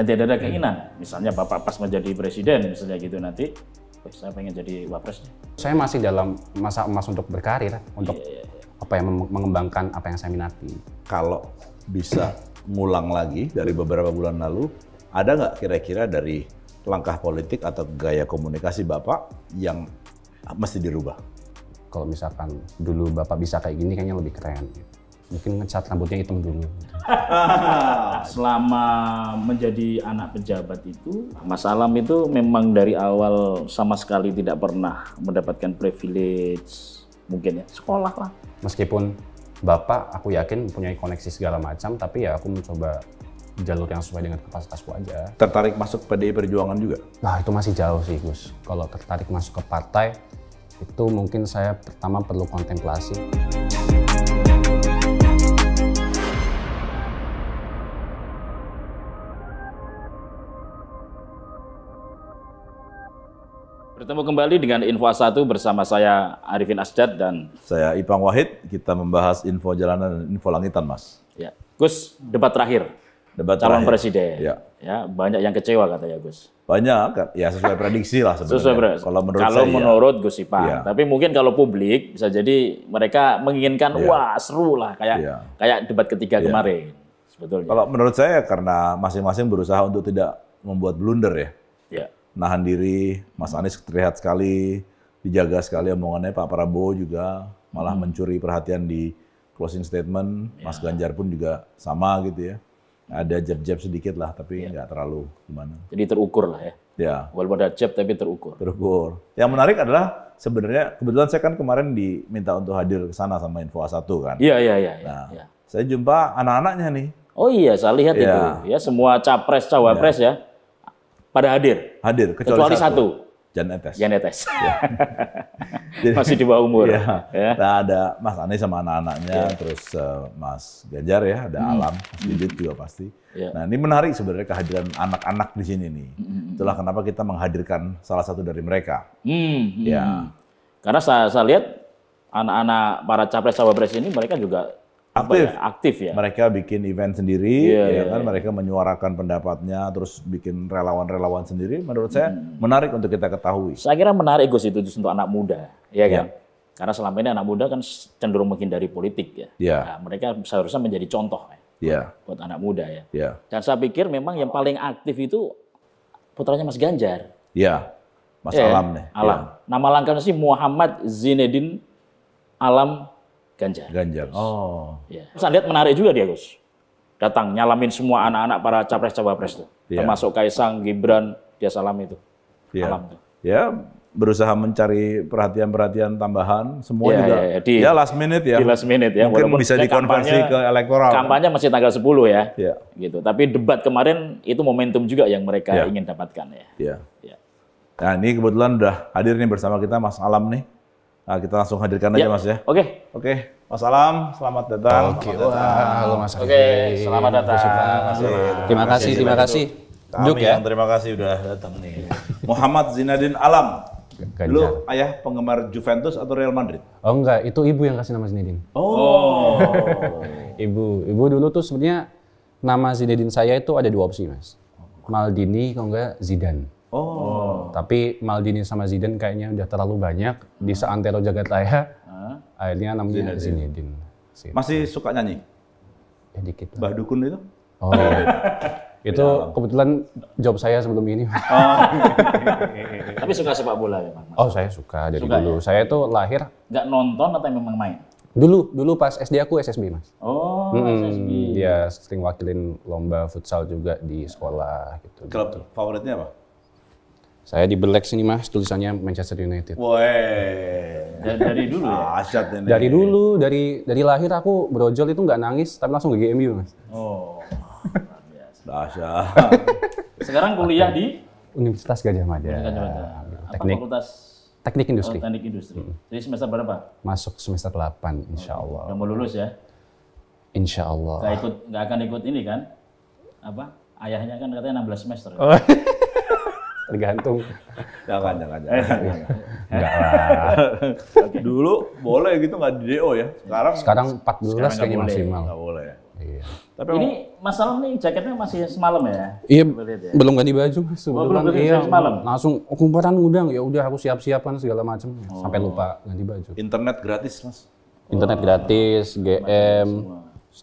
Dan tidak ada keinginan, misalnya Bapak pas menjadi presiden, misalnya gitu nanti, saya pengen jadi wapres. Saya masih dalam masa emas untuk berkarir, untuk apa yang mengembangkan apa yang saya minati. Kalau bisa ngulang lagi dari beberapa bulan lalu, ada nggak kira-kira dari langkah politik atau gaya komunikasi Bapak yang mesti dirubah? Kalau misalkan dulu Bapak bisa kayak gini, kayaknya lebih keren. Mungkin ngecat rambutnya hitam dulu. Selama menjadi anak pejabat itu, Mas Alam itu memang dari awal sama sekali tidak pernah mendapatkan privilege, mungkin ya, sekolah lah. Meskipun Bapak, aku yakin mempunyai koneksi segala macam, tapi ya aku mencoba jalur yang sesuai dengan kapasitasku aja. Tertarik masuk PDI Perjuangan juga? Nah, itu masih jauh sih, Gus. Kalau tertarik masuk ke partai, itu mungkin saya pertama perlu kontemplasi. Bertemu kembali dengan Info A1 bersama saya Arifin Asjad dan saya Ipang Wahid. Kita membahas info jalanan dan info langitan, Mas. Ya, Gus, debat terakhir. Debat calon terakhir. presiden. Ya. Banyak yang kecewa katanya Gus. Banyak, ya sesuai prediksi lah sebenarnya. Kalau menurut Gus Ipang. Tapi mungkin kalau publik bisa jadi mereka menginginkan wah seru lah kayak debat ketiga kemarin. Sebetulnya. Kalau menurut saya karena masing-masing berusaha untuk tidak membuat blunder ya. Nahan diri, Mas Anies terlihat sekali, dijaga sekali omongannya, Pak Prabowo juga malah mencuri perhatian di closing statement, Mas Ganjar pun juga sama gitu ya. Ada jab-jab sedikit lah, tapi nggak terlalu gimana. Jadi terukur lah ya. Ya. Walaupun ada jab tapi terukur. Terukur. Yang menarik adalah sebenarnya, kebetulan saya kan kemarin diminta untuk hadir ke sana sama Info A1 kan. Iya. Nah, saya jumpa anak-anaknya nih. Oh iya, saya lihat itu. Ya, semua capres, cawapres ya. Pada hadir. Hadir, kecuali satu. Jan Etes. Jadi, masih di bawah umur. Ya. Nah, ada Mas Anies sama anak-anaknya, terus Mas Ganjar ya, ada Alam, Mas Didit juga pasti. Nah, ini menarik sebenarnya kehadiran anak-anak di sini nih. Itulah kenapa kita menghadirkan salah satu dari mereka. Ya. Karena saya lihat anak-anak para capres-cawapres ini mereka juga aktif ya. Mereka bikin event sendiri, mereka menyuarakan pendapatnya, terus bikin relawan-relawan sendiri. Menurut saya menarik untuk kita ketahui. Saya kira menarik Gus itu untuk anak muda, ya kan? Karena selama ini anak muda kan cenderung menghindari politik ya. Nah, mereka seharusnya menjadi contoh buat anak muda ya. Dan saya pikir memang yang paling aktif itu putranya Mas Ganjar. Iya, Mas Alam nih. Alam. Nama lengkapnya sih Muhammad Zainuddin Alam Ganjar. Oh. Ya. Saya lihat menarik juga dia, Gus. Datang nyalamin semua anak-anak para capres-cawapres tuh. Termasuk Kaisang, Gibran, dia salam itu. Alam tuh. Ya, berusaha mencari perhatian-perhatian tambahan, semua juga. Last minute ya. Di last minute ya. Mungkin bisa dikonversi ke elektoral. Kampanye masih tanggal 10 ya. Gitu. Tapi debat kemarin itu momentum juga yang mereka ingin dapatkan ya. Nah, ini kebetulan udah hadir nih bersama kita Mas Alam nih. Nah, kita langsung hadirkan aja Mas ya. Oke, Mas Alam, selamat datang. Halo Mas. Selamat datang. Terima kasih. Duduk ya. Terima kasih udah datang nih. Muhammad Zainuddin Alam. Dulu ayah penggemar Juventus atau Real Madrid? Oh enggak, itu ibu yang kasih nama Zainuddin. Oh. Ibu dulu tuh sebenarnya nama Zainuddin saya itu ada dua opsi Mas. Maldini kalau enggak Zidane. Tapi Maldini sama Zidane kayaknya udah terlalu banyak di seantero jagat raya. Akhirnya namanya Zainuddin. Masih suka nyanyi? Ya dikit. Mbah Dukun itu? Oh iya. Itu kebetulan job saya sebelum ini. Tapi suka sepak bola ya, Mas? Oh, saya suka dari dulu. Ya? Saya tuh lahir nggak nonton atau memang main? Dulu pas SD aku SSB, Mas. Oh, SSB. Dia sering wakilin lomba futsal juga di sekolah gitu. Klub favoritnya apa? Saya di Black sini Mas, tulisannya Manchester United. Woi. Dari dulu ya? Asyad ini. Dari dulu, dari lahir aku brojol itu nggak nangis, tapi langsung ke GMU Mas. Oh, dahsyat. Sekarang kuliah di? Universitas Gadjah Mada. Teknik Industri. Teknik Industri. Jadi semester berapa? Masuk semester 8, insya Allah. Udah mau lulus ya? Insya Allah. Nggak akan ikut ini kan? Apa? Ayahnya kan katanya 16 semester. Oh. Tergantung. Jangan. Enggak lah. Dulu boleh gitu nggak di DO ya? Sekarang 14 kayaknya maksimal. Nggak boleh ya? Iya. Tapi ini masalah nih jaketnya masih semalam ya? Iya, ya? Belum ganti baju Mas. Belum iya, semalam. Langsung kumparan ngundang, ya udah aku siap-siapan segala macam sampai lupa ganti baju. Internet gratis Mas. Internet gratis, GM,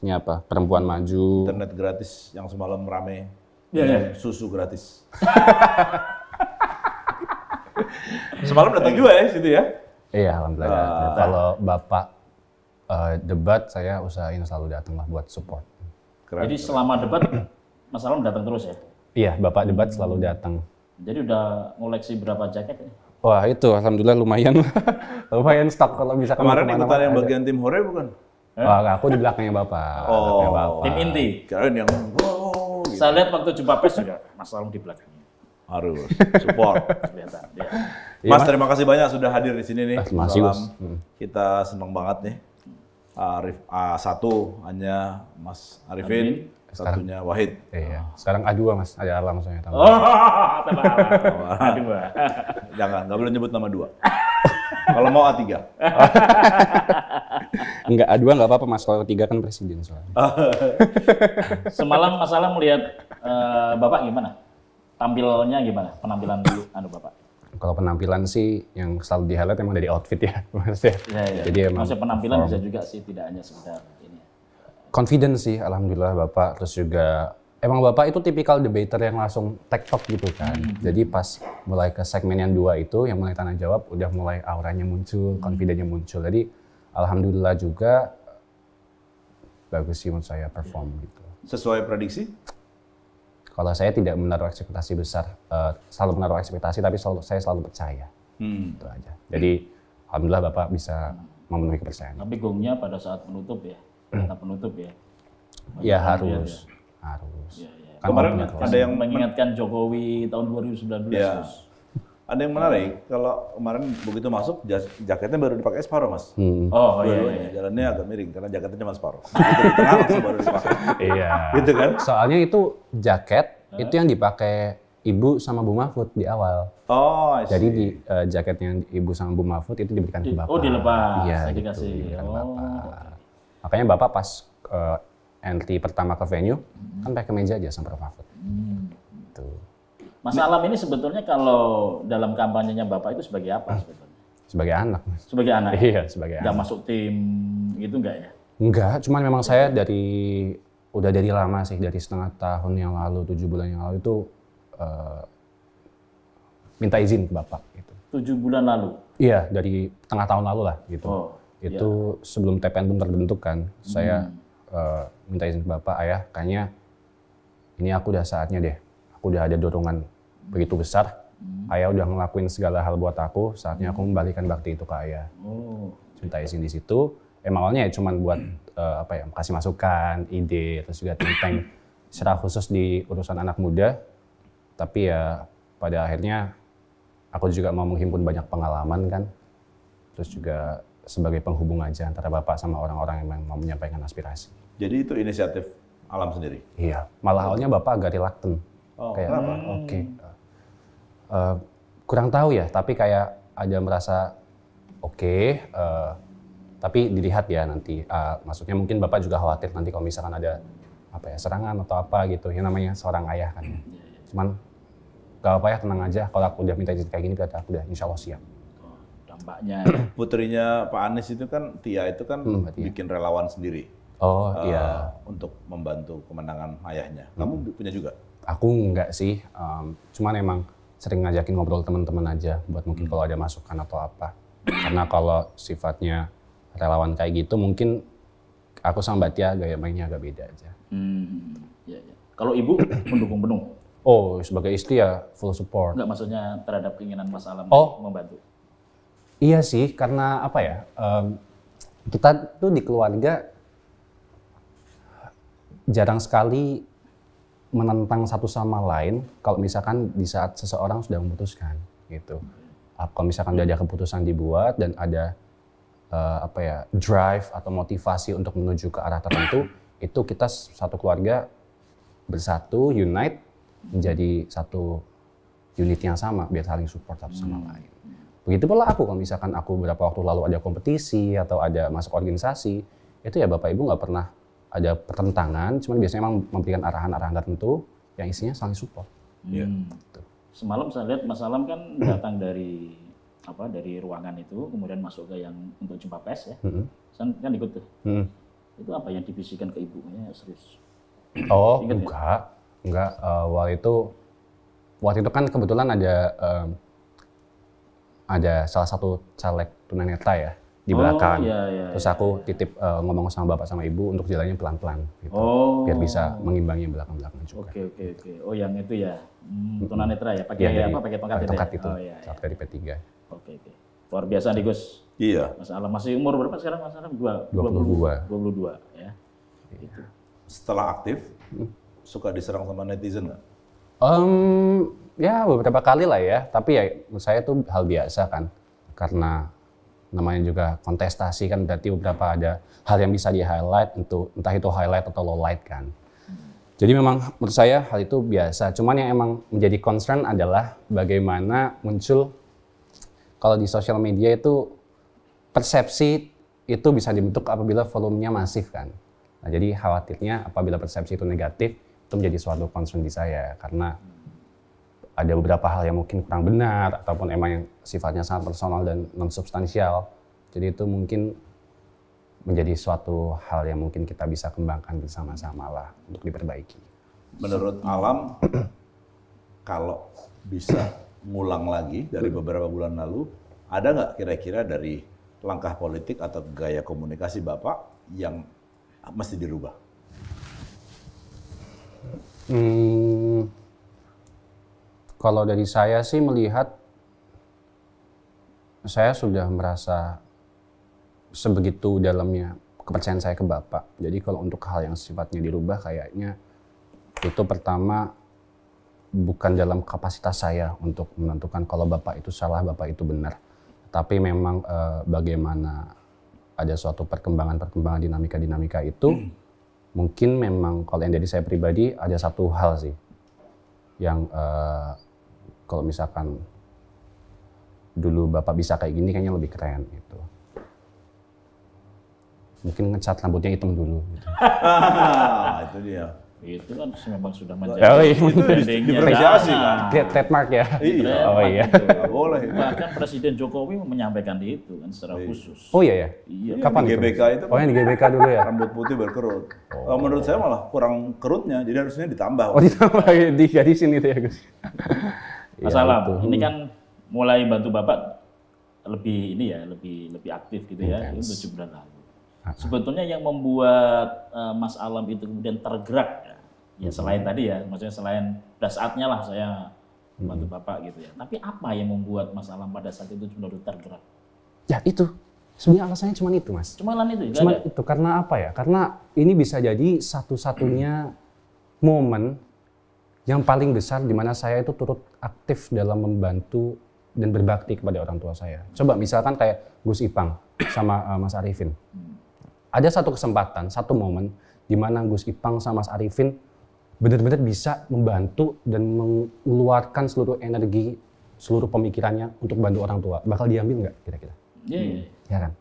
ini apa? Perempuan maju. Internet gratis yang semalam rame. Yeah. Susu gratis. Semalam datang juga ya situ ya? Iya, alhamdulillah. Kalau Bapak debat, saya usahain selalu datang lah buat support. Keren. Jadi selama debat, Mas Alam datang terus ya? Iya, Bapak debat selalu datang. Jadi udah ngoleksi berapa jaket ya? Wah itu, alhamdulillah lumayan. Lumayan stok kalau bisa kemarin ikutan yang bagian tim hore bukan? Wah, aku di belakangnya Bapak. Tim inti? Kalian yang gitu. Saya lihat waktu jumpa pers juga, Mas Alam di belakangnya. Harus, support. Kelihatan. Ya. Mas, terima kasih banyak sudah hadir di sini nih. Terima kasih, Mas. Kita senang banget nih. satu hanya Mas Arifin, satunya Wahid. Iya. Sekarang A2 Mas, ada Alam soalnya. Tambah A2. Jangan, nggak boleh nyebut nama 2. Kalau mau A3. Enggak, A2 nggak apa-apa Mas, kalau 3 kan presiden soalnya. Semalam Mas Alam melihat Bapak gimana? Tampilnya gimana? Penampilan di Bapak? Kalau penampilan sih yang selalu di-highlight emang dari outfit ya. Ya. Jadi emang maksudnya penampilan bisa juga sih, tidak hanya sekedar ini. Confidence sih, alhamdulillah Bapak. Terus juga emang Bapak itu tipikal debater yang langsung tektok gitu kan. Jadi pas mulai ke segmen yang 2 itu, yang mulai tanya jawab, udah mulai auranya muncul, confidence-nya muncul. Jadi alhamdulillah juga bagus sih menurut saya perform gitu. Sesuai prediksi? Kalau saya tidak menaruh ekspektasi besar, selalu menaruh ekspektasi, tapi saya selalu percaya. Itu aja. Jadi alhamdulillah Bapak bisa memenuhi kepercayaan. Tapi gongnya pada saat penutup ya, kata penutup ya. Ya harus. Ya. Kan kemarin ada yang mengingatkan Jokowi tahun 2019. Ya. Ada yang menarik, kalau kemarin begitu masuk jaketnya baru dipakai separuh Mas. Oh iya. Jalannya agak miring karena jaketnya cuma separuh. Begitu di tengah langsung baru dipakai. Iya. Gitu kan? Soalnya itu jaket itu yang dipakai Ibu sama Bu Mahfud di awal. Oh, jadi di jaket yang Ibu sama Bu Mahfud itu diberikan ke Bapak. Oh dilepas. Iya, dikasih. Bapak. Makanya Bapak pas entry pertama ke venue kan pakai kemeja aja sama Prof Mahfud. Tuh. Mas Alam ini sebetulnya kalau dalam kampanyenya Bapak itu sebagai apa sebetulnya? Sebagai anak, Mas. Sebagai anak? Iya, sebagai anak. Nggak masuk tim gitu nggak ya? Enggak, cuman memang saya udah dari lama sih, dari setengah tahun yang lalu, 7 bulan yang lalu itu minta izin ke Bapak. Gitu. 7 bulan lalu? Iya, dari tengah tahun lalu lah gitu. Itu sebelum TPN pun terbentuk kan, saya minta izin ke Bapak, Ayah, kayaknya ini aku udah saatnya deh. Aku udah ada dorongan begitu besar, Ayah udah ngelakuin segala hal buat aku, saatnya aku membalikan bakti itu ke Ayah. Minta izin di situ, awalnya ya cuman buat kasih masukan, ide, terus juga think tank secara khusus di urusan anak muda. Tapi ya pada akhirnya aku juga mau menghimpun banyak pengalaman kan, terus juga sebagai penghubung aja antara Bapak sama orang-orang yang mau menyampaikan aspirasi. Jadi itu inisiatif Alam sendiri? Iya, malah awalnya Bapak agak reluctant. Kayak, oke. Kurang tahu ya, tapi kayak ada merasa oke, tapi dilihat ya nanti. Maksudnya mungkin Bapak juga khawatir nanti kalau misalkan ada serangan atau apa gitu. Yang namanya seorang ayah kan. Cuman gak apa ya, tenang aja. Kalau aku udah minta izin kayak gini, berarti aku udah insya Allah siap. Dampaknya. Putrinya Pak Anies itu kan, Tia itu kan bikin relawan sendiri. Oh iya. Untuk membantu kemenangan ayahnya. Kamu punya juga? Aku enggak sih, cuman emang sering ngajakin ngobrol teman-teman aja buat mungkin kalau ada masukan atau apa. Karena kalau sifatnya relawan kayak gitu mungkin aku sama Mbak Tia gaya mainnya agak beda aja. Ya. Kalau Ibu mendukung penuh? Oh, sebagai istri ya full support. Enggak, maksudnya terhadap keinginan Mas Alam membantu? Iya sih, karena apa ya, kita tuh di keluarga jarang sekali menentang satu sama lain kalau misalkan di saat seseorang sudah memutuskan gitu. Kalau misalkan udah ada keputusan dibuat dan ada drive atau motivasi untuk menuju ke arah tertentu, itu kita satu keluarga bersatu, unite, menjadi satu unit yang sama biar saling support satu sama lain. Begitu pula aku, kalau misalkan aku beberapa waktu lalu ada kompetisi atau ada masuk organisasi, itu ya Bapak Ibu nggak pernah ada pertentangan, cuman biasanya memang memberikan arahan-arahan tertentu yang isinya saling support. Gitu. Semalam saya lihat Mas Alam kan datang dari ruangan itu, kemudian masuk ke yang untuk jumpa pers ya, kan ikut tuh. Itu apa yang dibisikkan ke ibunya, serius? Oh, enggak. Waktu itu kan kebetulan ada salah satu caleg tunanetra ya di belakang. Terus aku titip ngomong sama bapak sama ibu untuk jalannya pelan-pelan gitu. Biar bisa mengimbangi belakang-belakang juga. Oke. Oh, yang itu ya. Tunanetra ya, pakai tongkat itu. Tongkat itu. Saat dari P3. Oke. Luar biasa nih, Gus. Iya. Mas Alam masih umur berapa sekarang Mas Alam? 22 ya. Gitu. Setelah aktif, suka diserang sama netizen nggak? Ya beberapa kali lah ya, tapi ya menurut saya itu hal biasa kan, karena namanya juga kontestasi kan, berarti beberapa ada hal yang bisa di-highlight, entah itu highlight atau lowlight kan. Jadi memang menurut saya hal itu biasa, cuman yang emang menjadi concern adalah bagaimana muncul kalau di sosial media itu persepsi itu bisa dibentuk apabila volumenya masif kan. Nah, jadi khawatirnya apabila persepsi itu negatif, itu menjadi suatu concern di saya, karena ada beberapa hal yang mungkin kurang benar, ataupun emang yang sifatnya sangat personal dan non-substansial. Jadi itu mungkin menjadi suatu hal yang mungkin kita bisa kembangkan bersama-sama lah untuk diperbaiki. Menurut Alam, kalau bisa ngulang lagi dari beberapa bulan lalu, ada nggak kira-kira dari langkah politik atau gaya komunikasi Bapak yang mesti dirubah? Kalau dari saya sih melihat, saya sudah merasa sebegitu dalamnya kepercayaan saya ke Bapak. Jadi kalau untuk hal yang sifatnya dirubah, kayaknya itu pertama bukan dalam kapasitas saya untuk menentukan kalau Bapak itu salah, Bapak itu benar. Tapi memang bagaimana ada suatu perkembangan dinamika itu, mungkin memang kalau yang dari saya pribadi ada satu hal sih yang kalau misalkan dulu Bapak bisa kayak gini kayaknya lebih keren gitu. Mungkin ngecat rambutnya hitam dulu gitu. Itu dia. Itu kan memang sudah menjadi diapresiasi kan. Trademark ya. Iya. Oh iya. Boleh. Bahkan Presiden Jokowi menyampaikan itu kan secara khusus. Oh iya ya. Iya. Kapan di GBK itu? Oh yang di GBK dulu ya. Rambut putih berkerut. Menurut saya malah kurang kerutnya, jadi harusnya ditambah. Oh ditambah, digadisin gitu ya Gus. Mas Alam, ini kan mulai bantu Bapak lebih aktif gitu ya, itu 7 bulan lalu. Sebetulnya yang membuat Mas Alam itu kemudian tergerak ya selain tadi ya, maksudnya selain pada saatnya lah saya bantu Bapak gitu ya. Tapi apa yang membuat Mas Alam pada saat itu benar-benar tergerak? Ya itu, sebenarnya alasannya cuma itu Mas. Cuma itu, karena apa ya? Karena ini bisa jadi satu-satunya momen yang paling besar di mana saya itu turut aktif dalam membantu dan berbakti kepada orang tua saya. Coba misalkan kayak Gus Ipang sama Mas Arifin. Ada satu kesempatan, satu momen di mana Gus Ipang sama Mas Arifin benar-benar bisa membantu dan mengeluarkan seluruh energi, seluruh pemikirannya untuk bantu orang tua. Bakal diambil nggak kira-kira? Iya. Ya kan?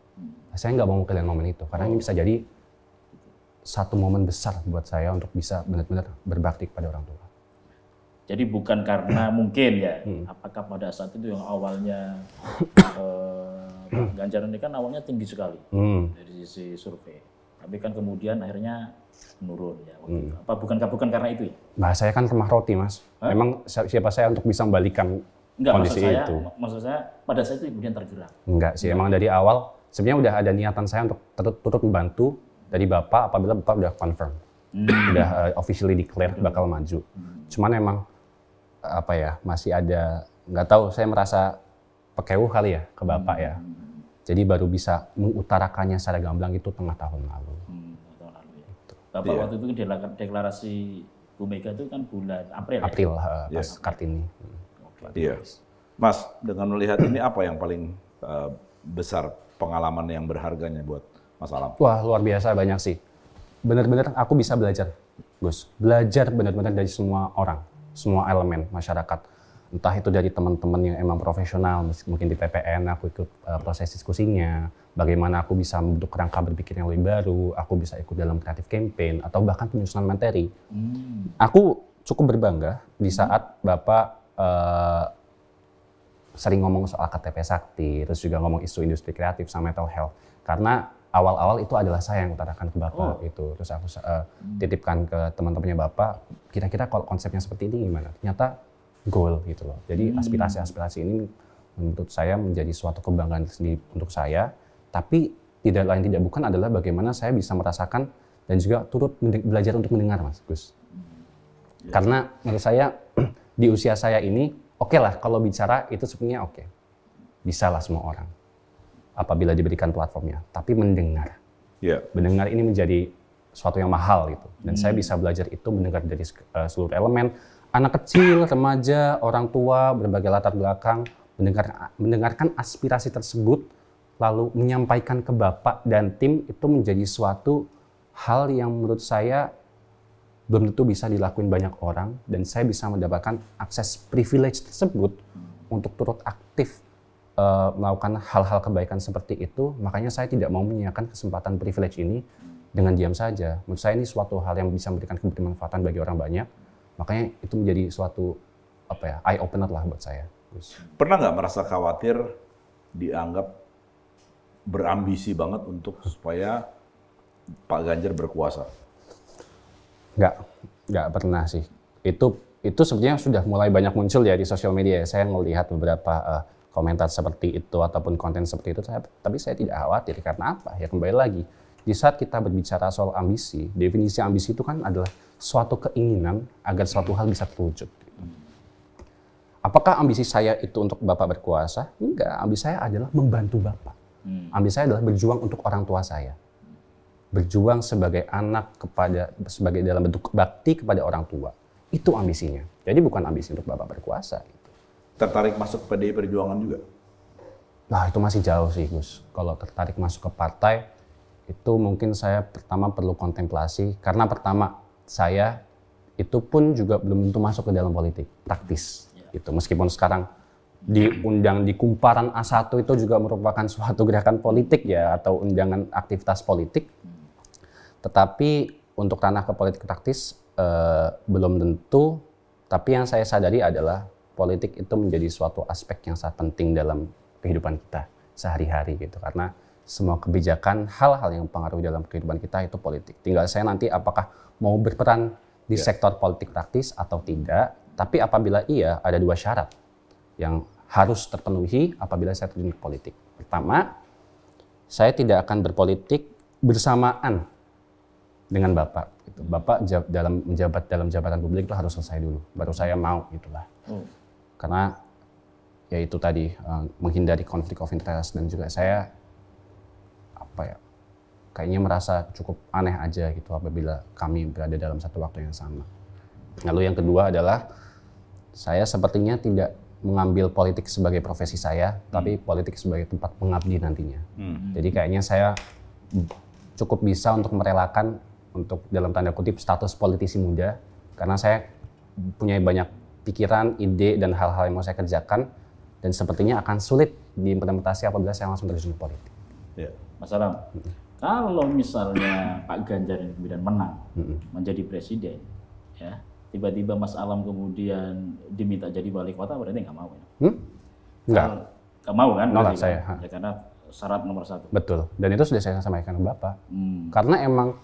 Saya nggak mau mengkhianati momen itu, karena ini bisa jadi satu momen besar buat saya untuk bisa benar-benar berbakti kepada orang tua. Jadi bukan karena mungkin ya, apakah pada saat itu yang awalnya Ganjar ini kan awalnya tinggi sekali dari sisi survei, tapi kan kemudian akhirnya menurun ya. Apa bukan karena itu ya? Nah, saya kan remah roti Mas. Memang siapa saya untuk bisa membalikan kondisi itu? Maksud saya pada saat itu kemudian tergerak. Enggak sih, emang dari awal sebenarnya udah ada niatan saya untuk turut membantu dari Bapak apabila Bapak udah confirm, udah officially declare bakal maju. Cuman emang apa ya, masih ada, nggak tahu, saya merasa pekewuh kali ya ke Bapak ya. Jadi baru bisa mengutarakannya secara gamblang itu tengah tahun lalu. Tahun lalu ya. Bapak waktu itu deklarasi Bu Mega itu kan bulan April ya? Pas Kartini. Iya. Mas, dengan melihat ini apa yang paling besar pengalaman yang berharganya buat Mas Alam? Wah, luar biasa banyak sih. Benar-benar aku bisa belajar, Gus. Belajar benar-benar dari semua orang, semua elemen masyarakat. Entah itu dari teman-teman yang emang profesional, mungkin di TPN aku ikut proses diskusinya, bagaimana aku bisa membentuk kerangka berpikir yang lebih baru, aku bisa ikut dalam creative campaign, atau bahkan penyusunan materi. Aku cukup berbangga di saat Bapak sering ngomong soal KTP Sakti, terus juga ngomong isu industri kreatif sama mental health. Karena awal-awal itu adalah saya yang utarakan ke Bapak itu. Terus aku titipkan ke teman-temannya Bapak, kira-kira kalau konsepnya seperti ini gimana? Ternyata goal gitu loh. Jadi aspirasi-aspirasi ini menurut saya menjadi suatu kebanggaan sendiri untuk saya, tapi tidak lain tidak bukan adalah bagaimana saya bisa merasakan dan juga turut belajar untuk mendengar, Mas Gus. Karena menurut saya di usia saya ini, oke lah kalau bicara itu sebenarnya oke. Bisa lah semua orang apabila diberikan platformnya, tapi mendengar. Mendengar ini menjadi suatu yang mahal gitu. Dan saya bisa belajar itu mendengar dari seluruh elemen, anak kecil, remaja, orang tua, berbagai latar belakang, mendengarkan aspirasi tersebut, lalu menyampaikan ke Bapak dan tim itu menjadi suatu hal yang menurut saya belum tentu bisa dilakuin banyak orang, dan saya bisa mendapatkan akses privilege tersebut untuk turut aktif melakukan hal-hal kebaikan seperti itu. Makanya saya tidak mau menyiapkan kesempatan privilege ini dengan diam saja. Menurut saya ini suatu hal yang bisa memberikan kebermanfaatan bagi orang banyak. Makanya itu menjadi suatu eye opener lah buat saya. Pernah nggak merasa khawatir dianggap berambisi banget untuk supaya Pak Ganjar berkuasa? Nggak pernah sih. Itu sebenarnya sudah mulai banyak muncul ya di sosial media. Saya melihat beberapa komentar seperti itu ataupun konten seperti itu, tapi saya tidak khawatir. Karena apa? Ya kembali lagi, di saat kita berbicara soal ambisi, definisi ambisi itu kan adalah suatu keinginan agar suatu hal bisa terwujud. Apakah ambisi saya itu untuk Bapak berkuasa? Enggak, ambisi saya adalah membantu Bapak. Ambisi saya adalah berjuang untuk orang tua saya. Berjuang sebagai anak sebagai dalam bentuk bakti kepada orang tua. Itu ambisinya. Jadi bukan ambisi untuk Bapak berkuasa. Tertarik masuk PDI Perjuangan juga? Nah, itu masih jauh sih, Gus. Kalau tertarik masuk ke partai, itu mungkin saya pertama perlu kontemplasi. Karena pertama, saya itu pun juga belum tentu masuk ke dalam politik praktis. Gitu. Meskipun sekarang diundang di Kumparan A1 itu juga merupakan suatu gerakan politik ya, atau undangan aktivitas politik. Tetapi untuk ranah ke politik praktis belum tentu. Tapi yang saya sadari adalah politik itu menjadi suatu aspek yang sangat penting dalam kehidupan kita sehari-hari gitu. Karena semua kebijakan, hal-hal yang mempengaruhi dalam kehidupan kita itu politik. Tinggal saya nanti apakah mau berperan di sektor politik praktis atau tidak. Tapi apabila iya, ada dua syarat yang harus terpenuhi apabila saya terjun ke politik. Pertama, saya tidak akan berpolitik bersamaan dengan Bapak. Gitu. Bapak menjabat dalam jabatan publik itu harus selesai dulu, baru saya mau gitulah. Karena ya itu tadi menghindari konflik of interest, dan juga saya kayaknya merasa cukup aneh aja gitu apabila kami berada dalam satu waktu yang sama. Lalu yang kedua adalah saya sepertinya tidak mengambil politik sebagai profesi saya, tapi politik sebagai tempat mengabdi nantinya. Jadi kayaknya saya cukup bisa untuk merelakan untuk dalam tanda kutip status politisi muda, karena saya punya banyak pikiran, ide, dan hal-hal yang mau saya kerjakan, dan sepertinya akan sulit diimplementasi apabila saya langsung terjun ke politik. Ya. Mas Aram, kalau misalnya Pak Ganjar yang kemudian menang menjadi presiden, ya tiba-tiba Mas Alam kemudian diminta jadi wali kota, berarti nggak mau ya? Nggak mau kan? Nolak saya. Ya, karena syarat nomor 1. Betul, dan itu sudah saya sampaikan ke Bapak. Karena emang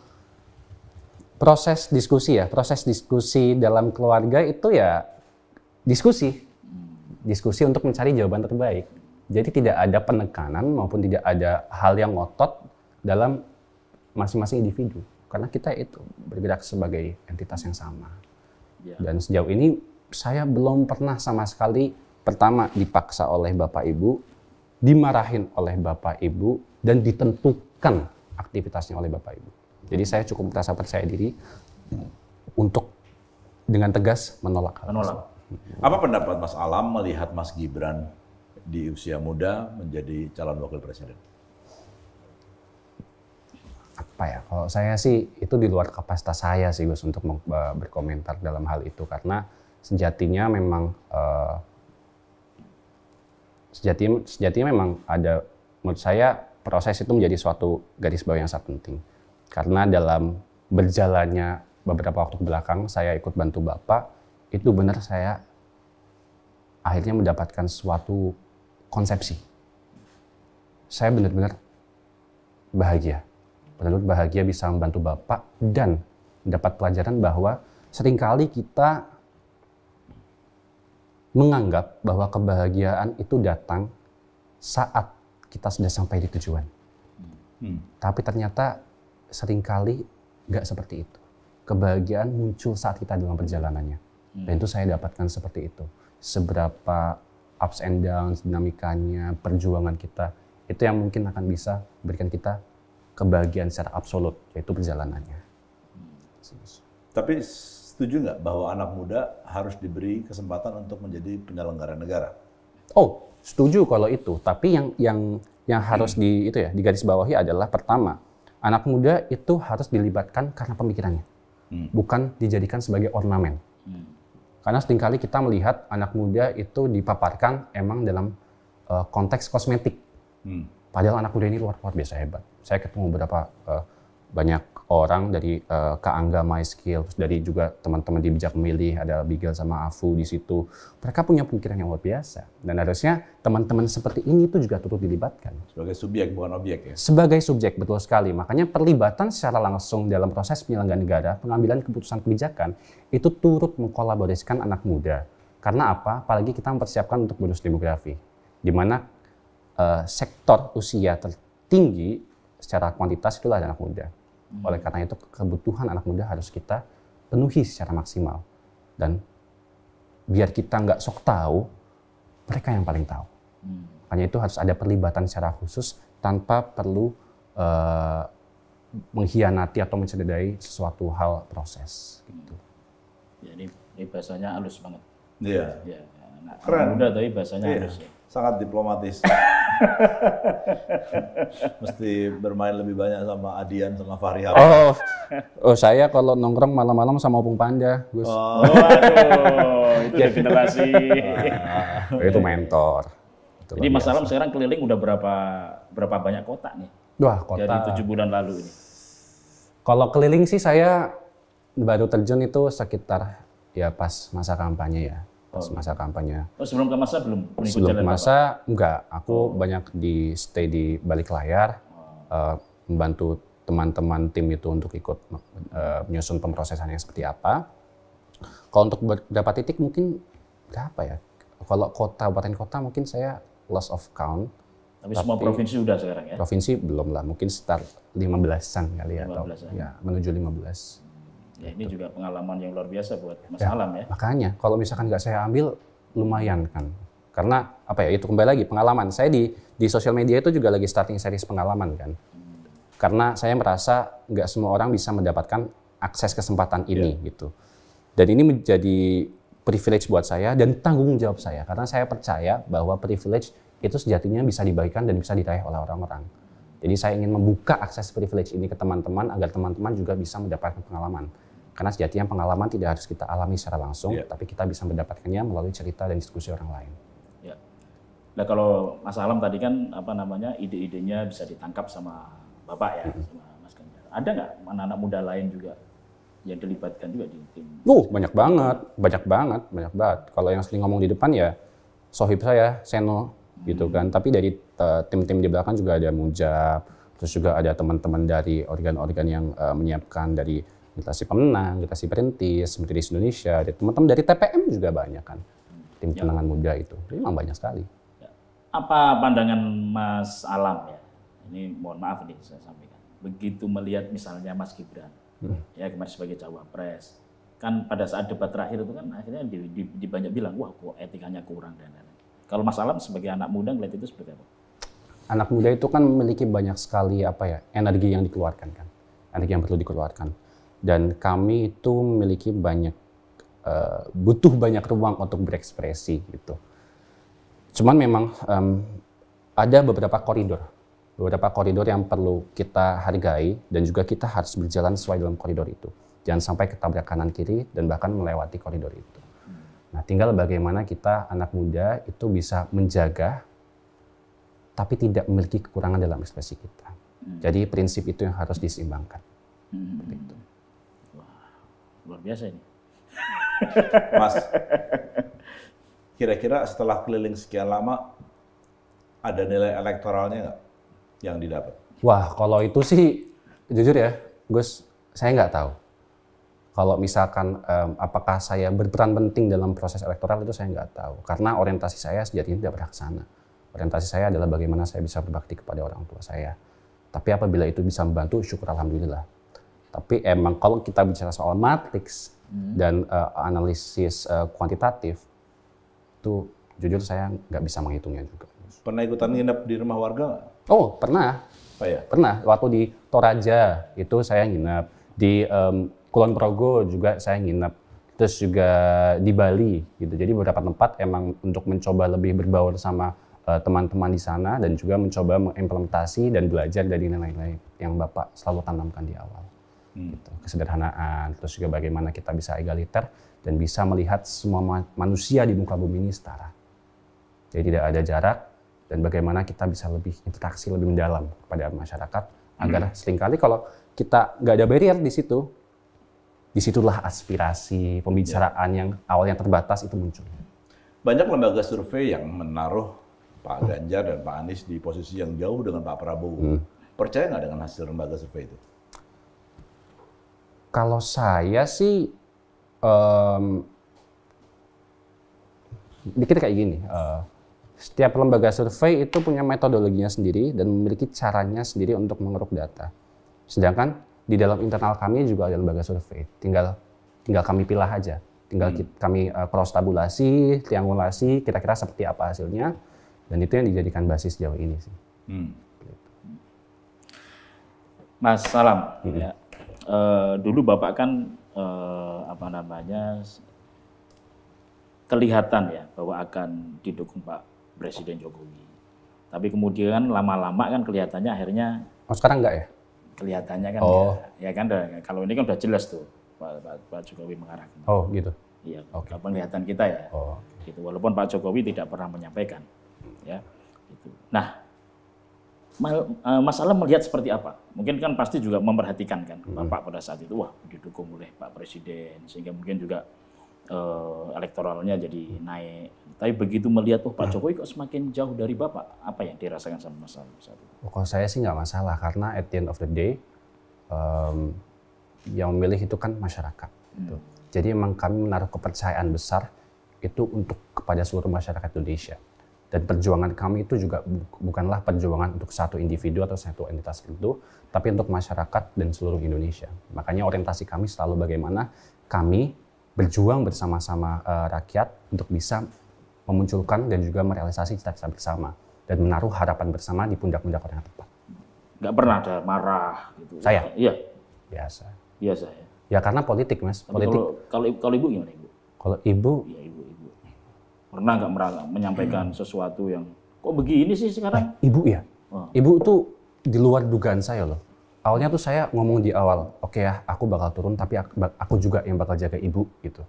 proses diskusi dalam keluarga itu ya diskusi untuk mencari jawaban terbaik. Jadi tidak ada penekanan maupun tidak ada hal yang ngotot dalam masing-masing individu. Karena kita itu bergerak sebagai entitas yang sama. Dan sejauh ini saya belum pernah sama sekali pertama dipaksa oleh Bapak Ibu, dimarahin oleh Bapak Ibu, dan ditentukan aktivitasnya oleh Bapak Ibu. Jadi saya cukup merasa percaya diri untuk dengan tegas menolak hal tersebut. Apa pendapat Mas Alam melihat Mas Gibran di usia muda menjadi calon wakil presiden? Kalau saya sih itu di luar kapasitas saya sih Gus untuk berkomentar dalam hal itu, karena sejatinya memang sejatinya memang ada, menurut saya proses itu menjadi suatu garis bawah yang sangat penting. Karena dalam berjalannya beberapa waktu ke belakang saya ikut bantu Bapak, itu benar saya akhirnya mendapatkan suatu konsepsi. Saya benar-benar bahagia. Benar-benar bahagia bisa membantu Bapak dan mendapat pelajaran bahwa seringkali kita menganggap bahwa kebahagiaan itu datang saat kita sudah sampai di tujuan. Tapi ternyata seringkali nggak seperti itu. Kebahagiaan muncul saat kita dalam perjalanannya. Dan itu saya dapatkan seperti itu. Seberapa ups and downs, dinamikanya, perjuangan kita, itu yang mungkin akan bisa berikan kita kebahagiaan secara absolut, yaitu perjalanannya. Tapi setuju nggak bahwa anak muda harus diberi kesempatan untuk menjadi penyelenggara negara? Oh, setuju kalau itu. Tapi yang harus digarisbawahi adalah pertama, anak muda itu harus dilibatkan karena pemikirannya, bukan dijadikan sebagai ornamen. Karena seringkali kita melihat anak muda itu dipaparkan emang dalam konteks kosmetik. Padahal anak muda ini luar biasa hebat. Saya ketemu beberapa banyak orang dari Kak Angga MySkill, terus dari juga teman-teman di Bijak Memilih, ada Bigel sama Afu di situ. Mereka punya pemikiran yang luar biasa. Dan harusnya teman-teman seperti ini itu juga turut dilibatkan. Sebagai subjek, bukan objek ya? Sebagai subjek, betul sekali. Makanya perlibatan secara langsung dalam proses penyelenggaraan negara, pengambilan keputusan kebijakan, itu turut mengkolaborasikan anak muda. Karena apa? Apalagi kita mempersiapkan untuk bonus demografi. Di mana sektor usia tertinggi secara kuantitas itulah anak muda. Oleh karena itu kebutuhan anak muda harus kita penuhi secara maksimal. Dan biar kita nggak sok tahu, mereka yang paling tahu. Makanya itu harus ada perlibatan secara khusus tanpa perlu mengkhianati atau mencederai sesuatu hal proses. Gitu. Ya, ini bahasanya halus banget. Iya. Ya, anak muda tapi bahasanya halus ya. Sangat diplomatis. Mesti bermain lebih banyak sama Adian sama Fahri Hamzah. Oh, saya kalau nongkrong malam-malam sama Opung Panda, Gus. Waduh, itu generasi. Itu mentor. Itu jadi Mas Alam sekarang keliling udah berapa banyak kota nih? Wah, kota. Dari 7 bulan lalu ini. Kalau keliling sih saya baru terjun itu sekitar ya pas masa kampanye ya. Masa kampanye. Oh, sebelum ke masa belum? Sebelum ke masa enggak, aku banyak di stay di balik layar, membantu teman-teman tim itu untuk ikut menyusun pemrosesannya seperti apa. Kalau untuk beberapa titik mungkin berapa ya? Kalau kabupaten kota mungkin saya loss of count. Tapi semua provinsi udah sekarang ya? Provinsi belum lah, mungkin sekitar 15-an kali ya, atau ya menuju 15. Ya, ini juga pengalaman yang luar biasa buat Mas Alam ya. Makanya kalau misalkan nggak saya ambil lumayan kan. Karena apa ya, itu kembali lagi pengalaman. Saya di sosial media itu juga lagi starting series pengalaman kan. Karena saya merasa nggak semua orang bisa mendapatkan akses kesempatan ini gitu. Dan ini menjadi privilege buat saya dan tanggung jawab saya. Karena saya percaya bahwa privilege itu sejatinya bisa dibagikan dan bisa diraih oleh orang-orang. Jadi saya ingin membuka akses privilege ini ke teman-teman agar teman-teman juga bisa mendapatkan pengalaman. Karena sejatinya pengalaman tidak harus kita alami secara langsung, tapi kita bisa mendapatkannya melalui cerita dan diskusi orang lain. Ya. Nah kalau Mas Alam tadi kan ide-idenya bisa ditangkap sama Bapak ya, sama Mas Ganjar. Ada nggak anak-anak muda lain juga yang dilibatkan juga di tim? Banyak banget. Kalau yang sering ngomong di depan ya sohib saya, Seno, gitu kan. Tapi dari tim-tim di belakang juga ada Mujab, terus juga ada teman-teman dari organ-organ yang menyiapkan dari Literasi Pemenang, Literasi Perintis, Mentiris Indonesia, ada teman-teman dari TPM juga banyak kan, tim penangan muda itu. Jadi memang banyak sekali. Apa pandangan Mas Alam ya? Ini mohon maaf nih saya sampaikan. Begitu melihat misalnya Mas Gibran, ya kemarin sebagai cawapres, kan pada saat debat terakhir itu kan akhirnya di banyak bilang, wah kok etikanya kurang dan lain-lain. Kalau Mas Alam sebagai anak muda ngeliat itu seperti apa? Anak muda itu kan memiliki banyak sekali energi yang dikeluarkan kan, energi yang perlu dikeluarkan. Dan kami itu memiliki butuh banyak ruang untuk berekspresi gitu. Cuman memang ada beberapa koridor yang perlu kita hargai dan juga kita harus berjalan sesuai dalam koridor itu. Jangan sampai ketabrak kanan kiri dan bahkan melewati koridor itu. Nah, tinggal bagaimana kita anak muda itu bisa menjaga tapi tidak memiliki kekurangan dalam ekspresi kita. Jadi prinsip itu yang harus diseimbangkan. Begitu. Wah, luar biasa ini. Mas, kira-kira setelah keliling sekian lama, ada nilai elektoralnya nggak yang didapat? Wah, kalau itu sih, jujur ya, Gus, saya nggak tahu. Kalau misalkan apakah saya berperan penting dalam proses elektoral itu saya nggak tahu. Karena orientasi saya sejatinya tidak pernah ke sana. Orientasi saya adalah bagaimana saya bisa berbakti kepada orang tua saya. Tapi apabila itu bisa membantu, syukur alhamdulillah. Tapi emang kalau kita bicara soal matriks dan analisis kuantitatif, itu jujur saya nggak bisa menghitungnya juga. Pernah ikutan nginep di rumah warga nggak? Oh, pernah. Oh, ya? Pernah. Waktu di Toraja itu saya nginep. Di Kulon Progo juga saya nginep. Terus juga di Bali gitu. Jadi beberapa tempat emang untuk mencoba lebih berbaur sama teman-teman di sana dan juga mencoba mengimplementasi dan belajar dari nilai-nilai yang Bapak selalu tanamkan di awal. Gitu. Kesederhanaan, terus juga bagaimana kita bisa egaliter dan bisa melihat semua manusia di muka bumi ini setara. Jadi tidak ada jarak dan bagaimana kita bisa lebih interaksi lebih mendalam kepada masyarakat agar seringkali kalau kita nggak ada barrier di situ, disitulah aspirasi pembicaraan yang awalnya terbatas itu muncul. Banyak lembaga survei yang menaruh Pak Ganjar dan Pak Anies di posisi yang jauh dengan Pak Prabowo. Percaya nggak dengan hasil lembaga survei itu? Kalau saya sih pikir kayak gini. Setiap lembaga survei itu punya metodologinya sendiri dan memiliki caranya sendiri untuk mengeruk data. Sedangkan di dalam internal kami juga ada lembaga survei. Tinggal kami pilih aja. Tinggal kami cross tabulasi, triangulasi, kira-kira seperti apa hasilnya. Dan itu yang dijadikan basis jauh ini sih. Mas Salam, ya. Dulu Bapak kan kelihatan ya bahwa akan didukung Pak Presiden Jokowi. Tapi kemudian lama-lama kan kelihatannya akhirnya. Oh sekarang enggak ya? Kelihatannya kan ya kan kalau ini kan udah jelas tuh Pak Jokowi mengarah. Oh gitu. Iya. Okay. Penglihatan kita ya. Gitu. Walaupun Pak Jokowi tidak pernah menyampaikan. Ya, gitu. Nah, Mas Alam melihat seperti apa? Mungkin kan pasti juga memperhatikan kan Bapak pada saat itu, wah didukung oleh Pak Presiden, sehingga mungkin juga elektoralnya jadi naik. Tapi begitu melihat, Pak Jokowi kok semakin jauh dari Bapak, apa yang dirasakan sama Mas Alam saat itu? Kalau saya sih nggak masalah, karena at the end of the day, yang memilih itu kan masyarakat. Gitu. Jadi memang kami menaruh kepercayaan besar itu untuk kepada seluruh masyarakat Indonesia. Dan perjuangan kami itu juga bukanlah perjuangan untuk satu individu atau satu entitas tertentu, tapi untuk masyarakat dan seluruh Indonesia. Makanya orientasi kami selalu bagaimana kami berjuang bersama-sama rakyat untuk bisa memunculkan dan juga merealisasi cita-cita bersama dan menaruh harapan bersama di pundak-pundak orang yang tepat. Nggak pernah ada marah gitu. Saya? Iya. Biasa. Biasa ya. Ya karena politik, Mas. Politik. Kalau Ibu gimana, Ibu? Kalau Ibu? Ya, Ibu. Pernah nggak menyampaikan sesuatu yang kok begini sih sekarang? Ibu ya? Ibu tuh di luar dugaan saya loh. Awalnya tuh saya ngomong di awal, oke ya aku bakal turun tapi aku juga yang bakal jaga ibu gitu.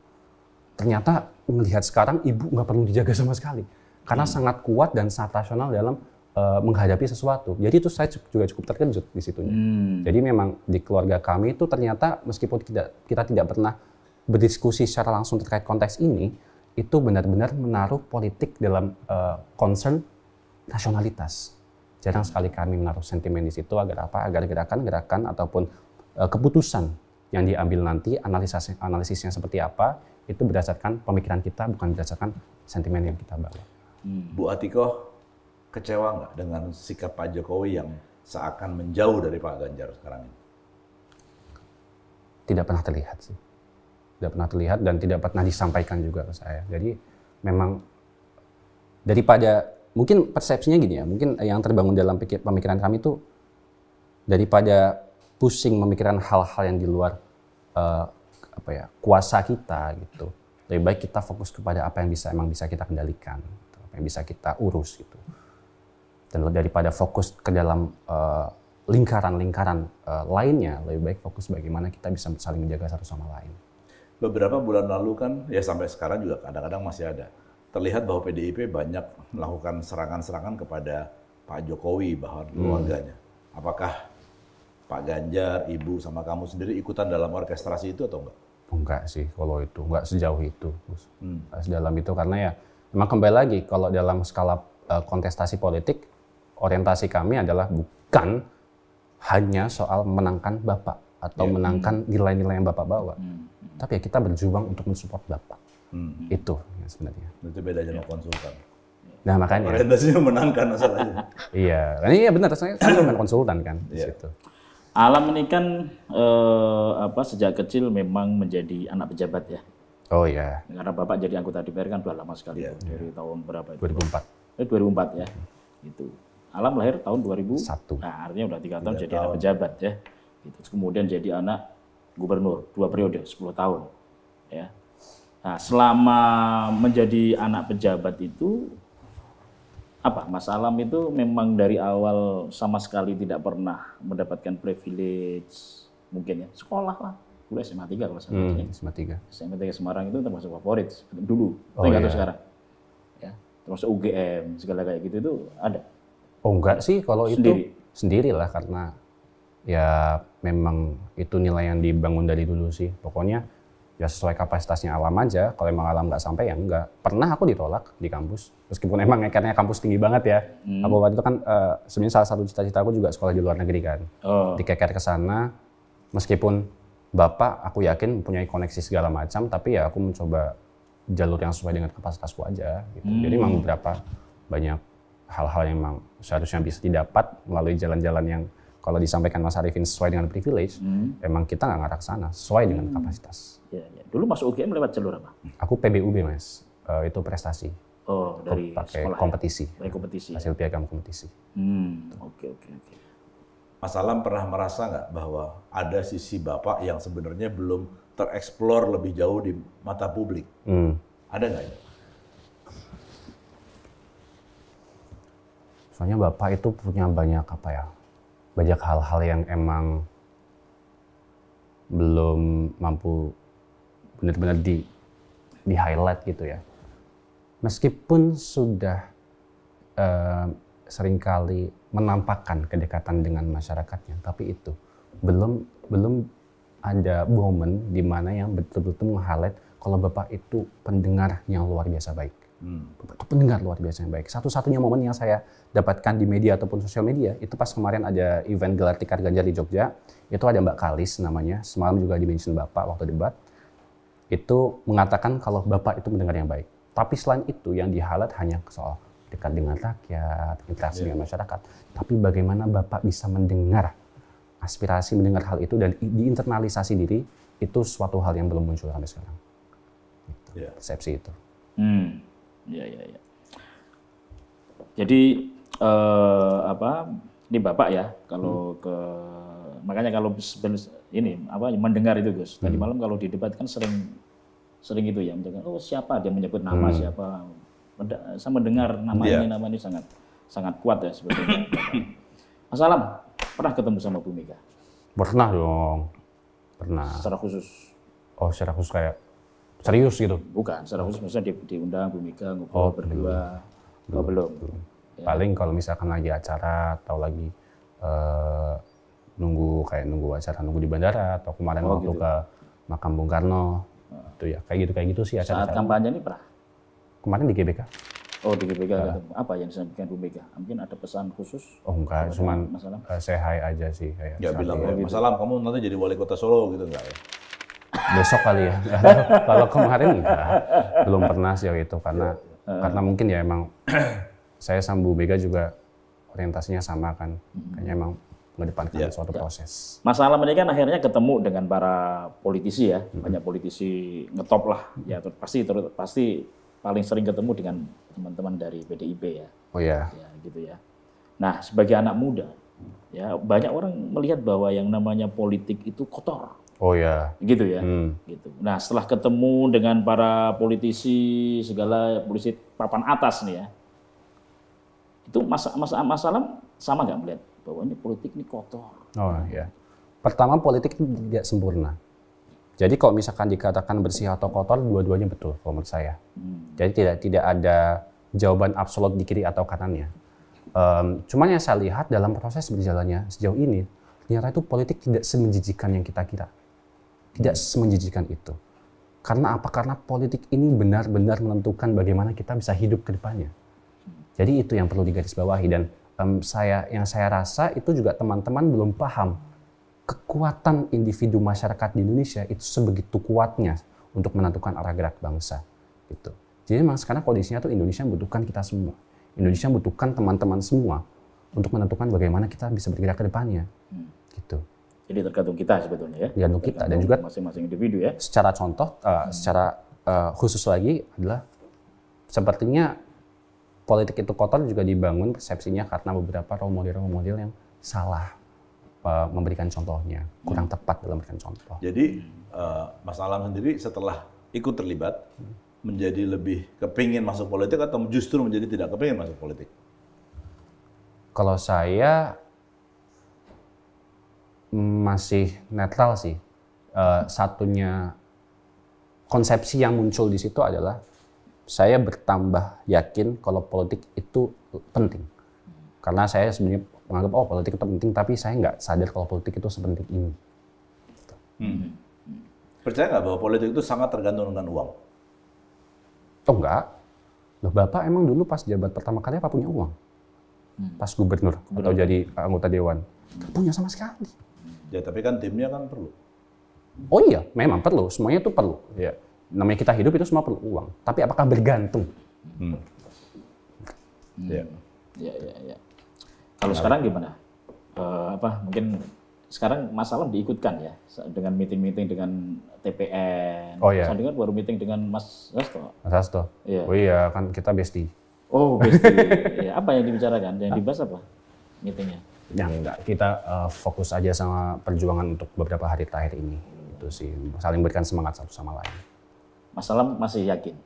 Ternyata melihat sekarang ibu nggak perlu dijaga sama sekali. Karena sangat kuat dan sangat rasional dalam menghadapi sesuatu. Jadi itu saya juga cukup terkejut di situnya. Jadi memang di keluarga kami itu ternyata meskipun kita tidak pernah berdiskusi secara langsung terkait konteks ini, itu benar-benar menaruh politik dalam concern nasionalitas. Jarang sekali kami menaruh sentimen di situ agar apa? Agar gerakan-gerakan ataupun keputusan yang diambil nanti analisisnya seperti apa itu berdasarkan pemikiran kita, bukan berdasarkan sentimen yang kita bawa. Bu Atikoh kecewa nggak dengan sikap Pak Jokowi yang seakan menjauh dari Pak Ganjar sekarang ini? Tidak pernah terlihat sih. Tidak pernah terlihat dan tidak pernah disampaikan juga ke saya. Jadi memang daripada mungkin persepsinya gini ya, mungkin yang terbangun dalam pemikiran kami itu daripada pusing memikirkan hal-hal yang di luar kuasa kita gitu. Lebih baik kita fokus kepada apa yang bisa kita kendalikan, apa yang bisa kita urus gitu. Dan daripada fokus ke dalam lingkaran-lingkaran lainnya, lebih baik fokus bagaimana kita bisa saling menjaga satu sama lain. Beberapa bulan lalu kan, ya sampai sekarang juga kadang-kadang masih ada. Terlihat bahwa PDIP banyak melakukan serangan-serangan kepada Pak Jokowi bahkan keluarganya. Apakah Pak Ganjar, Ibu sama kamu sendiri ikutan dalam orkestrasi itu atau enggak? Enggak sih kalau itu, enggak sejauh itu. Enggak sedalam itu karena ya memang kembali lagi kalau dalam skala kontestasi politik, orientasi kami adalah bukan hanya soal menangkan Bapak atau menangkan nilai-nilai yang Bapak bawa. Tapi ya kita berjuang untuk mensupport Bapak. Itu ya sebenarnya. Itu bedanya sama konsultan. Nah makanya. Orientasinya menangkan masalahnya. Iya benar. Saya bukan konsultan kan di situ. Alam ini kan sejak kecil memang menjadi anak pejabat ya. Oh iya. Karena Bapak jadi anggota DPR kan sudah lama sekali dari tahun berapa itu? 2004. 2004 ya. Itu. Alam lahir tahun 2001. Nah, artinya udah 3 tahun jadi anak pejabat ya. Gitu. Kemudian jadi anak gubernur 2 periode 10 tahun. Ya. Nah, selama menjadi anak pejabat itu apa? Mas Alam itu memang dari awal sama sekali tidak pernah mendapatkan privilege mungkin ya. Sekolah lah. Dulu SMA 3 kalau saya SMA 3. SMA 3 Semarang itu termasuk favorit dulu. Atau sekarang. Ya. Termasuk UGM segala kayak gitu itu ada. Oh enggak sih kalau itu sendirilah karena ya memang itu nilai yang dibangun dari dulu sih. Pokoknya ya sesuai kapasitasnya Alam aja. Kalau emang Alam nggak sampai ya enggak. Pernah aku ditolak di kampus. Meskipun emang karena kampus tinggi banget ya. Aku waktu itu kan sebenarnya salah satu cita-cita aku juga sekolah di luar negeri kan. Dikeker ke sana. Meskipun Bapak aku yakin mempunyai koneksi segala macam. Tapi ya aku mencoba jalur yang sesuai dengan kapasitasku aja. Gitu. Jadi memang beberapa banyak hal-hal yang memang seharusnya bisa didapat melalui jalan-jalan yang kalau disampaikan Mas Arifin sesuai dengan privilege, emang kita nggak ngarah ke sana, sesuai dengan kapasitas. Ya. Dulu masuk UGM lewat jalur apa? Aku PBUB Mas, itu prestasi. Oh, dari pakai sekolah kompetisi. Dari kompetisi. Hasil piagam kompetisi. Oke. Mas Alam pernah merasa nggak bahwa ada sisi Bapak yang sebenarnya belum tereksplor lebih jauh di mata publik? Ada nggak ya? Soalnya Bapak itu punya banyak banyak hal-hal yang emang belum mampu benar-benar di highlight gitu ya. Meskipun sudah seringkali menampakkan kedekatan dengan masyarakatnya, tapi itu belum ada momen di mana yang betul-betul meng-highlight kalau Bapak itu pendengar yang luar biasa baik. Bapak itu pendengar luar biasa yang baik. Satu-satunya momen yang saya dapatkan di media ataupun sosial media itu pas kemarin ada event Gelar Tikar Ganjar di Jogja. Itu ada Mbak Kalis namanya. Semalam juga di-mention Bapak waktu debat. Itu mengatakan kalau Bapak itu pendengar yang baik. Tapi selain itu yang di-highlight hanya soal dekat dengan rakyat, interaksi dengan masyarakat. Tapi bagaimana Bapak bisa mendengar aspirasi, mendengar hal itu dan diinternalisasi diri, itu suatu hal yang belum muncul sampai sekarang. Persepsi itu. Ya. Jadi ini Bapak ya kalau makanya kalau ini mendengar itu Gus. Tadi malam kalau di debat kan sering itu ya, siapa dia menyebut nama siapa. Saya mendengar nama ini sangat kuat ya sebetulnya. Mas Alam pernah ketemu sama Bu Mega? Pernah dong. Pernah. Secara khusus? Oh, secara khusus kayak serius gitu? Bukan, secara khusus maksudnya diundang Bu Mega ngobrol berdua. Belum. Ya. Paling kalau misalkan lagi acara atau lagi nunggu di bandara atau kemarin waktu ke makam Bung Karno. Itu ya, kayak gitu sih acara. Saat kampanye ini pernah? Kemarin di GBK. Oh, di GBK ketemu. Apa yang disampaikan Bu Mega? Mungkin ada pesan khusus? Oh enggak, cuman say hi aja sih. Ya bilang, Mas Alam kamu nanti jadi wali kota Solo gitu enggak ya? Besok kali ya. Kalau kemarin enggak, belum pernah sih itu karena mungkin ya emang saya sama Bu Mega juga orientasinya sama kan, kayaknya emang mengedepankan suatu proses. Mas Alam ini kan akhirnya ketemu dengan para politisi ya, banyak politisi ngetop lah, ya pasti paling sering ketemu dengan teman-teman dari PDIP ya. Oh ya. Ya gitu ya. Nah sebagai anak muda, ya banyak orang melihat bahwa yang namanya politik itu kotor. Oh ya. Gitu ya. Gitu. Nah setelah ketemu dengan para politisi politisi papan atas nih ya, itu Mas Alam sama nggak melihat bahwa ini politik ini kotor? Oh ya. Pertama politik itu tidak sempurna. Jadi kalau misalkan dikatakan bersih atau kotor, dua-duanya betul kalau menurut saya. Jadi tidak ada jawaban absolut di kiri atau kanannya. Cuman yang saya lihat dalam proses berjalannya sejauh ini, ternyata itu politik tidak semenjijikan yang kita kira. Tidak semenjijikan itu. Karena apa? Karena politik ini benar-benar menentukan bagaimana kita bisa hidup ke depannya. Jadi itu yang perlu digarisbawahi, dan yang saya rasa itu juga teman-teman belum paham kekuatan individu masyarakat di Indonesia itu sebegitu kuatnya untuk menentukan arah gerak bangsa. Gitu. Jadi memang sekarang kondisinya tuh Indonesia membutuhkan kita semua. Indonesia membutuhkan teman-teman semua untuk menentukan bagaimana kita bisa bergerak ke depannya. Gitu. Jadi tergantung kita sebetulnya ya. Tergantung kita, dan juga masing-masing individu ya. Secara contoh, secara khusus lagi adalah sepertinya politik itu kotor juga dibangun persepsinya karena beberapa role model yang salah memberikan contohnya, kurang tepat dalam memberikan contoh. Jadi Mas Alam sendiri setelah ikut terlibat, menjadi lebih kepingin masuk politik atau justru menjadi tidak kepingin masuk politik? Kalau saya masih netral sih. Satunya konsepsi yang muncul di situ adalah saya bertambah yakin kalau politik itu penting. Karena saya sebenarnya menganggap politik itu penting, tapi saya nggak sadar kalau politik itu sepenting ini. Percaya nggak bahwa politik itu sangat tergantung dengan uang? Oh enggak. Loh, Bapak emang dulu pas jabat pertama kali apa punya uang? Pas gubernur atau jadi anggota dewan? Nggak punya sama sekali. Ya, tapi kan timnya kan perlu. Oh iya, memang perlu. Semuanya itu perlu. Ya. Namanya kita hidup itu semua perlu uang. Tapi apakah bergantung? Ya. Kalau sekarang gimana? Mungkin sekarang Mas Alam diikutkan ya dengan meeting-meeting dengan TPN. Oh iya. Saya dengar baru meeting dengan Mas Hasto. Mas Hasto. Iya. Oh iya, kan kita bestie. Oh, bestie. Ya, apa yang dibicarakan? Yang dibahas apa meetingnya? Yang enggak, kita fokus aja sama perjuangan untuk beberapa hari terakhir ini. Itu sih, saling berikan semangat satu sama lain. Mas Alam masih yakin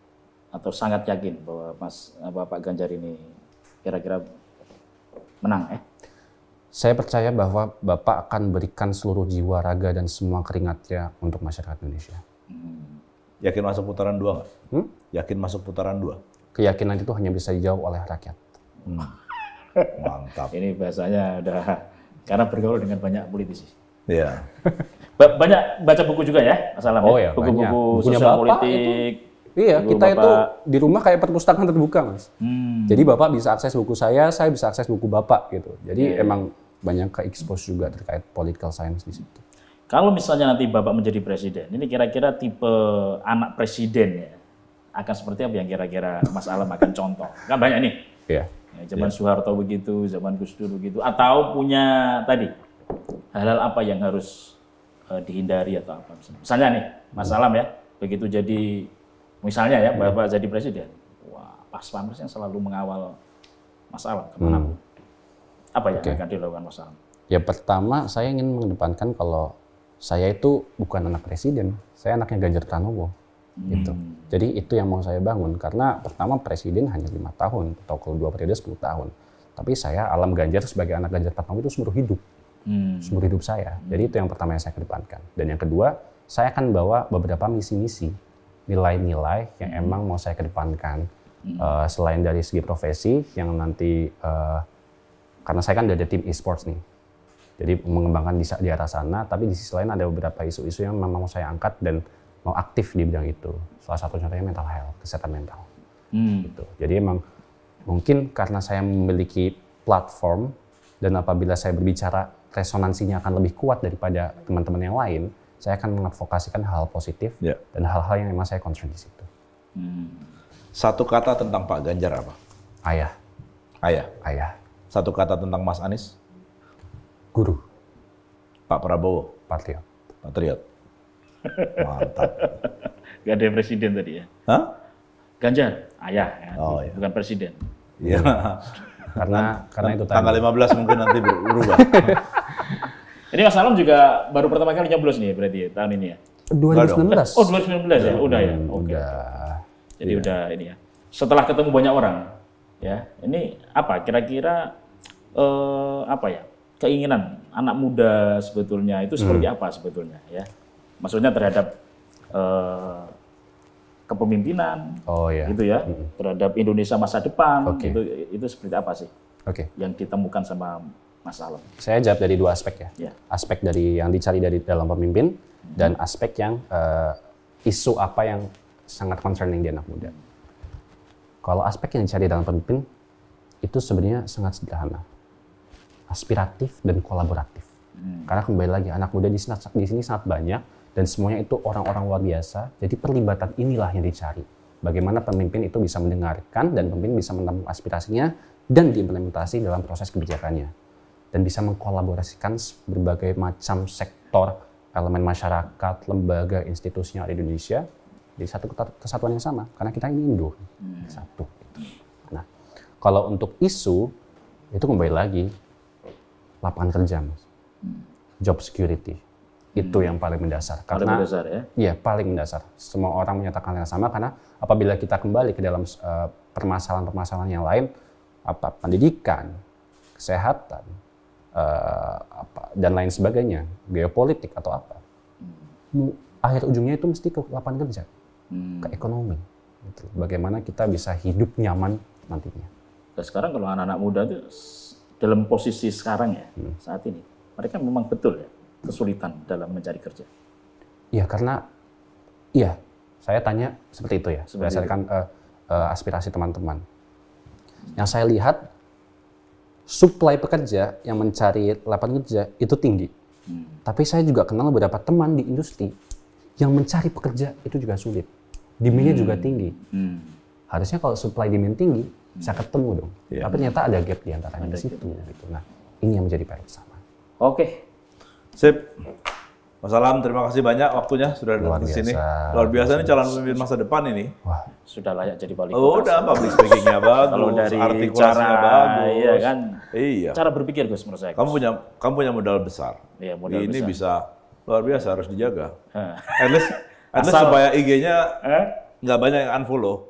atau sangat yakin bahwa Pak Ganjar ini kira-kira menang? Saya percaya bahwa Bapak akan berikan seluruh jiwa, raga, dan semua keringatnya untuk masyarakat Indonesia. Yakin masuk putaran 2 nggak? Yakin masuk putaran 2? Keyakinan itu hanya bisa dijawab oleh rakyat. Mantap. Ini bahasanya udah karena bergaul dengan banyak politisi. Iya. Banyak baca buku juga ya, Mas Alam? Oh ya, buku-buku sosial politik. Iya, kita itu di rumah kayak perpustakaan terbuka, Mas. Jadi Bapak bisa akses buku saya bisa akses buku Bapak gitu. Jadi emang banyak ke-expose juga terkait political science di situ. Kalau misalnya nanti Bapak menjadi presiden, ini kira-kira tipe anak presiden ya, akan seperti apa yang kira-kira Mas Alam akan contoh? Kan banyak nih. Iya. Zaman Soeharto begitu, zaman Gus Dur begitu, atau punya tadi hal-hal apa yang harus dihindari atau apa? Misalnya nih, Mas Alam ya, begitu jadi misalnya ya, Bapak jadi presiden, wah, pas-pampres yang selalu mengawal Mas Alam kemanapun. Apa yang akan dilakukan Mas Alam? Ya pertama, saya ingin mengedepankan kalau saya itu bukan anak presiden, saya anaknya Ganjar Pranowo. Gitu. Jadi itu yang mau saya bangun, karena pertama presiden hanya 5 tahun, atau kalau 2 periode 10 tahun. Tapi saya Alam Ganjar sebagai anak Ganjar Pranowo itu seumur hidup. Seumur hidup saya. Jadi itu yang pertama yang saya kedepankan. Dan yang kedua, saya akan bawa beberapa misi-misi, nilai-nilai yang emang mau saya kedepankan. Selain dari segi profesi, yang nanti, karena saya kan udah ada tim e-sports nih. Jadi mengembangkan di arah sana, tapi di sisi lain ada beberapa isu-isu yang memang mau saya angkat dan mau aktif di bidang itu. Salah satu contohnya mental health, kesehatan mental. Gitu. Jadi emang mungkin karena saya memiliki platform dan apabila saya berbicara resonansinya akan lebih kuat daripada teman-teman yang lain, saya akan mengadvokasikan hal positif dan hal-hal yang memang saya concern di situ. Satu kata tentang Pak Ganjar apa? Ayah. Ayah. Ayah. Satu kata tentang Mas Anies? Guru. Pak Prabowo? Patriot. Patriot. Mantap. Gak ada presiden tadi ya? Hah? Ganjar, ayah, ya. Bukan presiden. Iya. Karena itu tanggal 15 mungkin nanti berubah. Ini Mas Alam juga baru pertama kali nyoblos nih berarti ya, tahun ini ya? 2019. Oh 2019 ya? Udah ya? Udah. Jadi udah ini ya. Setelah ketemu banyak orang, ya ini apa kira-kira apa ya? Keinginan anak muda sebetulnya itu seperti apa sebetulnya ya? Maksudnya terhadap kepemimpinan, gitu ya, terhadap Indonesia masa depan, itu seperti apa sih? yang ditemukan sama Mas Alam? Saya jawab dari dua aspek ya. Aspek dari yang dicari dari dalam pemimpin dan aspek yang isu apa yang sangat concerning di anak muda. Kalau aspek yang dicari dalam pemimpin itu sebenarnya sangat sederhana, aspiratif dan kolaboratif. Karena kembali lagi anak muda di sini sangat banyak dan semuanya itu orang-orang luar biasa. Jadi perlibatan inilah yang dicari. Bagaimana pemimpin itu bisa mendengarkan dan pemimpin bisa menampung aspirasinya dan diimplementasi dalam proses kebijakannya. Dan bisa mengkolaborasikan berbagai macam sektor, elemen masyarakat, lembaga, institusi yang ada di Indonesia di satu kesatuan yang sama. Karena kita ini Indo, satu. Nah, kalau untuk isu, itu kembali lagi lapangan kerja, Mas. Job security. Itu yang paling mendasar. Karena, paling mendasar ya? Iya, paling mendasar. Semua orang menyatakan yang sama karena apabila kita kembali ke dalam permasalahan-permasalahan yang lain, pendidikan, kesehatan, dan lain sebagainya, geopolitik atau apa, akhir ujungnya itu mesti ke lapangan kerja, ke ekonomi. Gitu. Bagaimana kita bisa hidup nyaman nantinya. Dan sekarang kalau anak-anak muda itu dalam posisi sekarang ya, saat ini, mereka memang betul ya kesulitan dalam mencari kerja. Iya, karena saya tanya seperti itu ya, berdasarkan aspirasi teman-teman. Yang saya lihat, supply pekerja yang mencari lapangan kerja itu tinggi. Tapi saya juga kenal beberapa teman di industri yang mencari pekerja itu juga sulit. Demand-nya juga tinggi. Harusnya kalau supply demand tinggi, bisa ketemu dong. Tapi ternyata ada gap di antaranya di situ. Gitu. Nah, ini yang menjadi PR bersama. Oke. Sip. Mas Alam, terima kasih banyak waktunya sudah datang ke sini. Luar biasa nih calon pemimpin masa depan ini. Wah, sudah layak jadi wali kota. Oh, udah public speaking-nya bagus. Kalau dari artikulasinya cara bagus. Iya kan. Iya. Cara berpikir Gus menurut saya. Kamu punya modal besar. Iya, modal ini besar. Bisa luar biasa, harus dijaga. At least supaya IG-nya nggak banyak yang unfollow.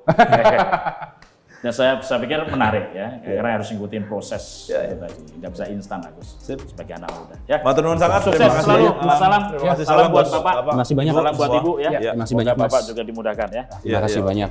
Dan saya pikir menarik ya, karena harus ngikutin proses itu tadi. Nggak bisa instan Agus sebagai anak muda. Ya. Matur nuwun sangat. Sukses selalu. Salam. Terima kasih. Salam buat Bapak. Terima kasih banyak. Salam buat Ibu ya. Terima kasih banyak, Mas. Bapak juga dimudahkan ya. Terima kasih banyak.